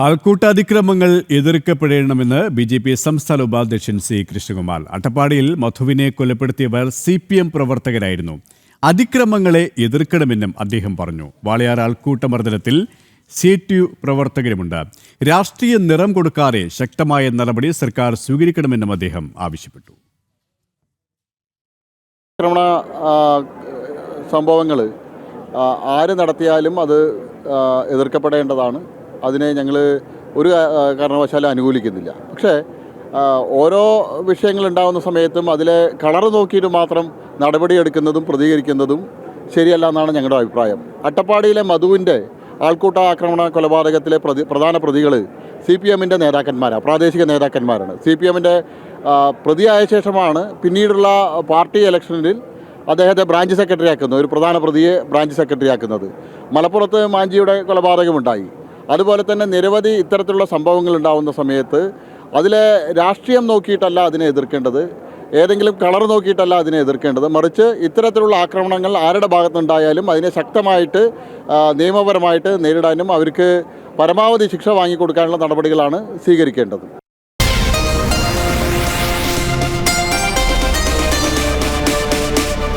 ആൾക്കൂട്ടാതിക്രമങ്ങൾ എതിർക്കപ്പെടണമെന്ന് BJP. സംസ്ഥാന ഉപാധ്യക്ഷൻ C Krishnakumar. അട്ടപ്പാടിയിൽ മധുവിനെ കൊലപ്പെടുത്തിയവർ CPM പ്രവർത്തകരായിരുന്നു. അതിക്രമങ്ങളെ എതിർക്കണമെന്നും അദ്ദേഹം പറഞ്ഞു. വാളയാർ ആൾക്കൂട്ടമർദ്ദനത്തിൽ CTU പ്രവർത്തകരുമുണ്ട്. രാഷ്ട്രീയ നിറം കൊടുക്കാതെ ശക്തമായ നടപടി സർക്കാർ സ്വീകരിക്കണമെന്നും അദ്ദേഹം ആവശ്യപ്പെട്ടു. ആക്രമണ സംഭവങ്ങൾ ആര് നടത്തിയാലും അത് എതിർക്കപ്പെടേണ്ടതാണ്. അതിനെ ഞങ്ങൾ ഒരു കാരണവശാലും അനുകൂലിക്കുന്നില്ല. പക്ഷേ ഓരോ വിഷയങ്ങളുണ്ടാകുന്ന സമയത്തും അതിലെ കളറ് നോക്കിയിട്ട് മാത്രം നടപടിയെടുക്കുന്നതും പ്രതികരിക്കുന്നതും ശരിയല്ല എന്നാണ് ഞങ്ങളുടെ അഭിപ്രായം. അട്ടപ്പാടിയിലെ മധുവിൻ്റെ ആൾക്കൂട്ട ആക്രമണ കൊലപാതകത്തിലെ പ്രധാന പ്രതികൾ CPMൻ്റെ നേതാക്കന്മാരാണ്, പ്രാദേശിക നേതാക്കന്മാരാണ്. CPMൻ്റെ പ്രതിയായ ശേഷമാണ് പിന്നീടുള്ള പാർട്ടി ഇലക്ഷനിൽ അദ്ദേഹത്തെ ബ്രാഞ്ച് സെക്രട്ടറി ആക്കുന്നത്, ഒരു പ്രധാന പ്രതിയെ ബ്രാഞ്ച് സെക്രട്ടറി ആക്കുന്നത്. മലപ്പുറത്ത് മാഞ്ചിയുടെ കൊലപാതകമുണ്ടായി. അതുപോലെ തന്നെ നിരവധി ഇത്തരത്തിലുള്ള സംഭവങ്ങൾ ഉണ്ടാകുന്ന സമയത്ത് അതിലെ രാഷ്ട്രീയം നോക്കിയിട്ടല്ല അതിനെ എതിർക്കേണ്ടത്, ഏതെങ്കിലും കളർ നോക്കിയിട്ടല്ല അതിനെ എതിർക്കേണ്ടത്. മറിച്ച് ഇത്തരത്തിലുള്ള ആക്രമണങ്ങൾ ആരുടെ ഭാഗത്തുണ്ടായാലും അതിനെ ശക്തമായിട്ട് നിയമപരമായിട്ട് നേരിടാനും അവർക്ക് പരമാവധി ശിക്ഷ വാങ്ങിക്കൊടുക്കാനുള്ള നടപടികളാണ് സ്വീകരിക്കേണ്ടത്.